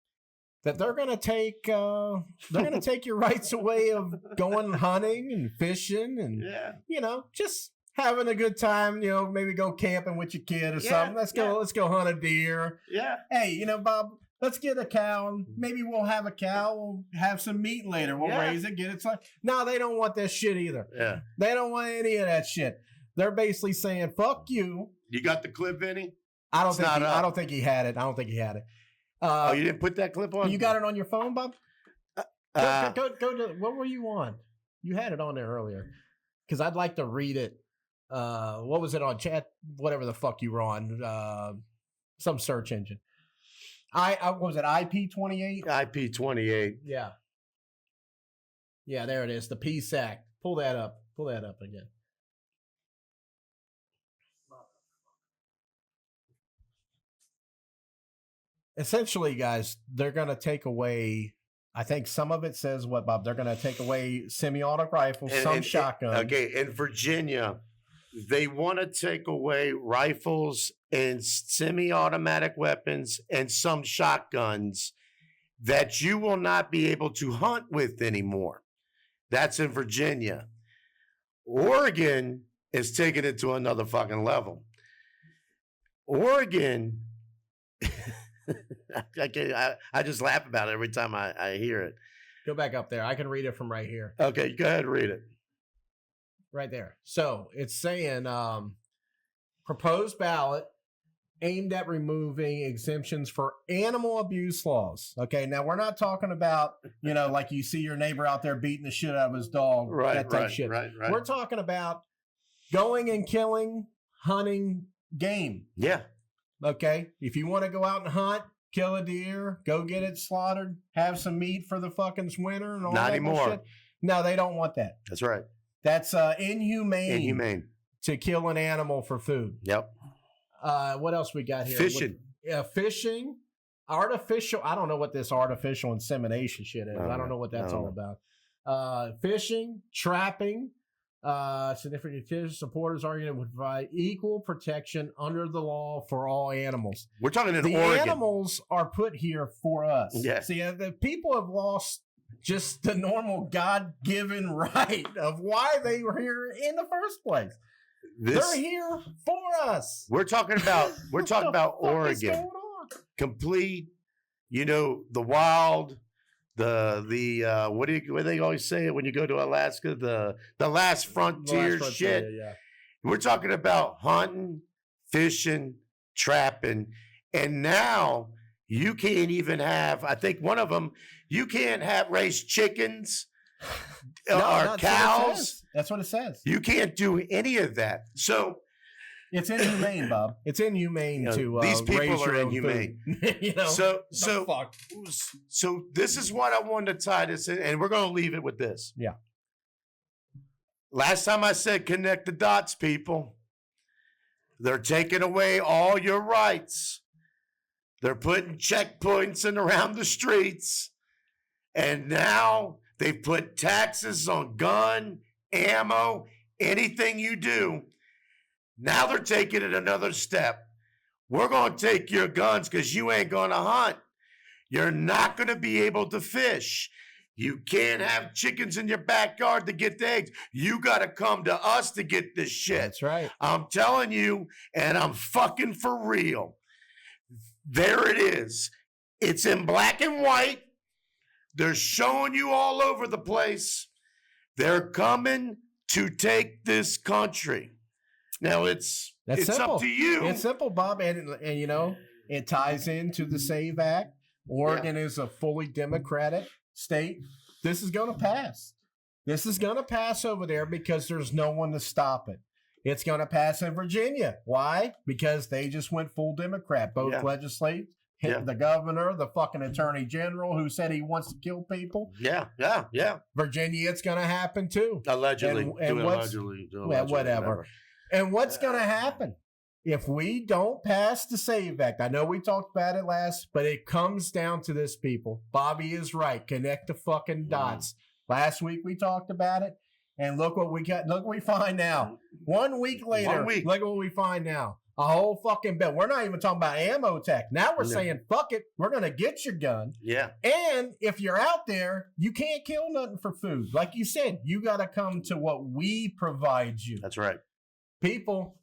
that they're gonna take your rights away of going hunting and fishing and just having a good time, maybe go camping with your kid or something. Let's go hunt a deer. Yeah. Hey, Bob, let's get a cow and maybe we'll have a cow. We'll have some meat later. We'll raise it, get it. No, they don't want that shit either. Yeah. They don't want any of that shit. They're basically saying, fuck you. You got the clip, Vinny? I don't think he had it. Oh, you didn't put that clip on? You got it on your phone, Bob? Go to, what were you on? You had it on there earlier. Because I'd like to read it. What was it on chat? Whatever the fuck you were on. Some search engine. What was it IP28? IP28. Yeah. Yeah, there it is. The Peace Act. Pull that up again. Essentially, guys, they're going to take away, I think some of it says what, Bob? They're going to take away semi-automatic rifles, shotguns. Okay, in Virginia, they want to take away rifles and semi-automatic weapons and some shotguns that you will not be able to hunt with anymore. That's in Virginia. Oregon is taking it to another fucking level. Oregon, I just laugh about it every time I hear it. Go back up there. I can read it from right here. Okay, go ahead and read it. Right there. So it's saying proposed ballot aimed at removing exemptions for animal abuse laws. Okay, now we're not talking about, like you see your neighbor out there beating the shit out of his dog. That type of shit. Right. We're talking about going and killing, hunting game. Yeah. Okay, if you want to go out and hunt, kill a deer, go get it slaughtered, have some meat for the fucking winter and all not that anymore. Shit. No, they don't want that. That's right. That's inhumane to kill an animal for food. Yep. What else we got here? Fishing. Fishing. Artificial. I don't know what this artificial insemination shit is. I don't know what that's all about. Fishing, trapping. Significant supporters argue it would provide equal protection under the law for all animals. We're talking in the Oregon. Animals are put here for us. Yeah. See, the people have lost just the normal God-given right of why they were here in the first place. They're here for us. We're talking about Oregon. Complete, the wild, the what do they always say when you go to Alaska? The last frontier shit. Yeah. We're talking about hunting, fishing, trapping, and now you can't even have. I think one of them, you can't have raise chickens or cows. That's what it says. You can't do any of that. So it's inhumane, Bob. It's inhumane to these people raise are your inhumane. So this is what I wanted to tie this in, and we're going to leave it with this. Yeah. Last time I said connect the dots, people. They're taking away all your rights. They're putting checkpoints in around the streets, and now they've put taxes on gun, ammo, anything you do. Now they're taking it another step. We're going to take your guns because you ain't going to hunt. You're not going to be able to fish. You can't have chickens in your backyard to get the eggs. You got to come to us to get this shit. That's right. I'm telling you, and I'm fucking for real. There it is. It's in black and white. They're showing you all over the place. They're coming to take this country. Now it's up to you. It's simple, Bob, and it ties into the SAVE Act. Oregon is a fully Democratic state. This is going to pass. This is going to pass over there because there's no one to stop it. It's going to pass in Virginia. Why? Because they just went full Democrat. Both legislators, the governor, the fucking attorney general who said he wants to kill people. Yeah. Virginia, it's going to happen too. Allegedly. Whatever. And what's going to happen if we don't pass the SAVE Act? I know we talked about it last, but it comes down to this, people. Bobby is right. Connect the fucking dots. Last week we talked about it, and look what we got. Look what we find now. 1 week later, look what we find now. A whole fucking bill. We're not even talking about ammo tech. Now we're saying, fuck it. We're going to get your gun. Yeah. And if you're out there, you can't kill nothing for food. Like you said, you got to come to what we provide you. That's right. People,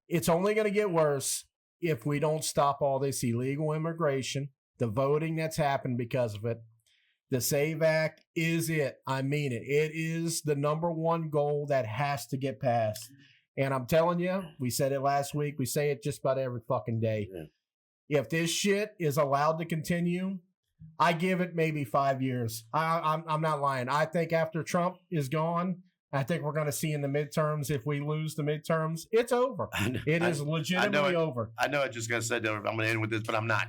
it's only going to get worse if we don't stop all this illegal immigration, the voting that's happened because of it. The SAVE Act is it. I mean it. It is the number one goal that has to get passed. And I'm telling you, we said it last week. We say it just about every fucking day. Yeah. If this shit is allowed to continue, I give it maybe 5 years. I'm not lying. I think after Trump is gone, I think we're going to see in the midterms, if we lose the midterms, it's over. It is legitimately over. I know I just got to say that I'm going to end with this, but I'm not.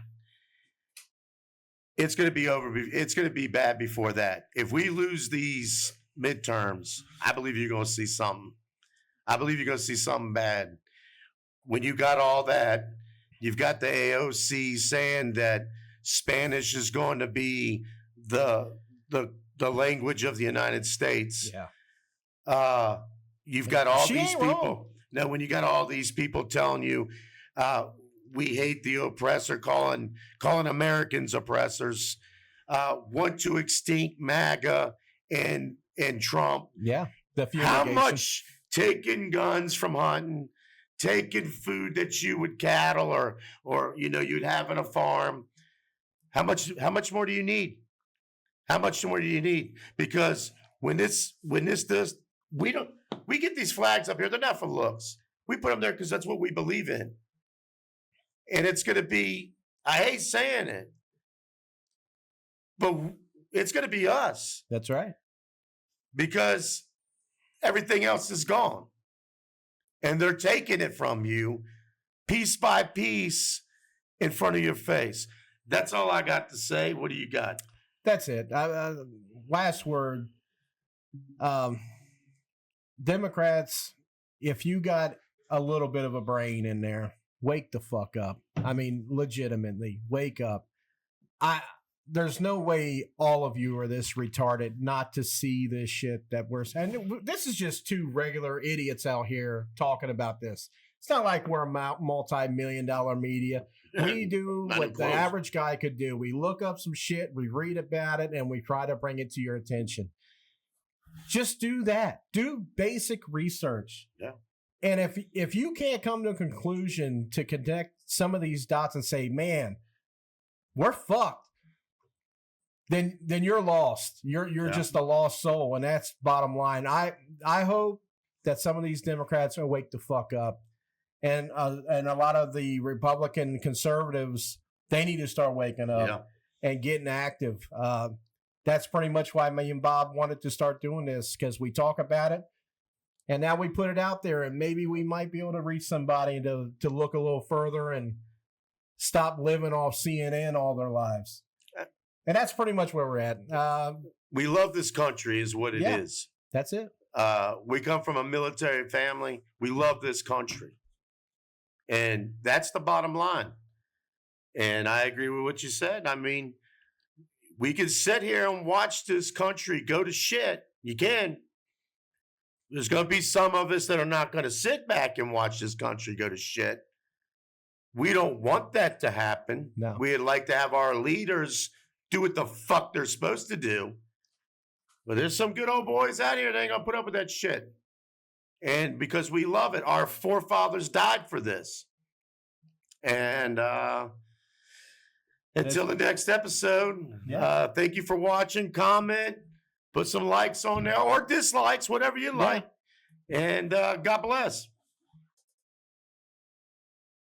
It's going to be over. It's going to be bad before that. If we lose these midterms, I believe you're going to see something. I believe you're going to see something bad. When you got all that, you've got the AOC saying that Spanish is going to be the language of the United States. Yeah. You've got all these people. Wrong. Now, when you got all these people telling you, we hate the oppressor, calling Americans oppressors, want to extinct MAGA and Trump. Yeah. How much taking guns from hunting, taking food that you would cattle or you'd have in a farm? How much more do you need? How much more do you need? Because when this does, we get these flags up here. They're not for looks. We put them there because that's what we believe in. And it's going to be, I hate saying it, but it's going to be us. That's right. Because everything else is gone. And they're taking it from you piece by piece in front of your face. That's all I got to say. What do you got? That's it. Last word. Democrats, if you got a little bit of a brain in there, wake the fuck up. I mean, legitimately, wake up. There's no way all of you are this retarded not to see this shit that we're saying. This is just two regular idiots out here talking about this. It's not like we're a multi-million-dollar media. We do what the average guy could do. We look up some shit, we read about it, and we try to bring it to your attention. Just do that. Do basic research. Yeah. And if you can't come to a conclusion to connect some of these dots and say, man, we're fucked, then you're lost. You're just a lost soul, and that's bottom line. I hope that some of these Democrats will wake the fuck up, and a lot of the Republican conservatives, they need to start waking up and getting active. That's pretty much why me and Bob wanted to start doing this, because we talk about it. And now we put it out there, and maybe we might be able to reach somebody to look a little further and stop living off CNN all their lives. And that's pretty much where we're at. We love this country is what it is. That's it. We come from a military family. We love this country. And that's the bottom line. And I agree with what you said. I mean, we can sit here and watch this country go to shit. You can. There's going to be some of us that are not going to sit back and watch this country go to shit. We don't want that to happen. No. We'd like to have our leaders do what the fuck they're supposed to do. But there's some good old boys out here that ain't going to put up with that shit. And because we love it, our forefathers died for this. And until the next episode, thank you for watching. Comment. Put some likes on there or dislikes, whatever you like. And God bless.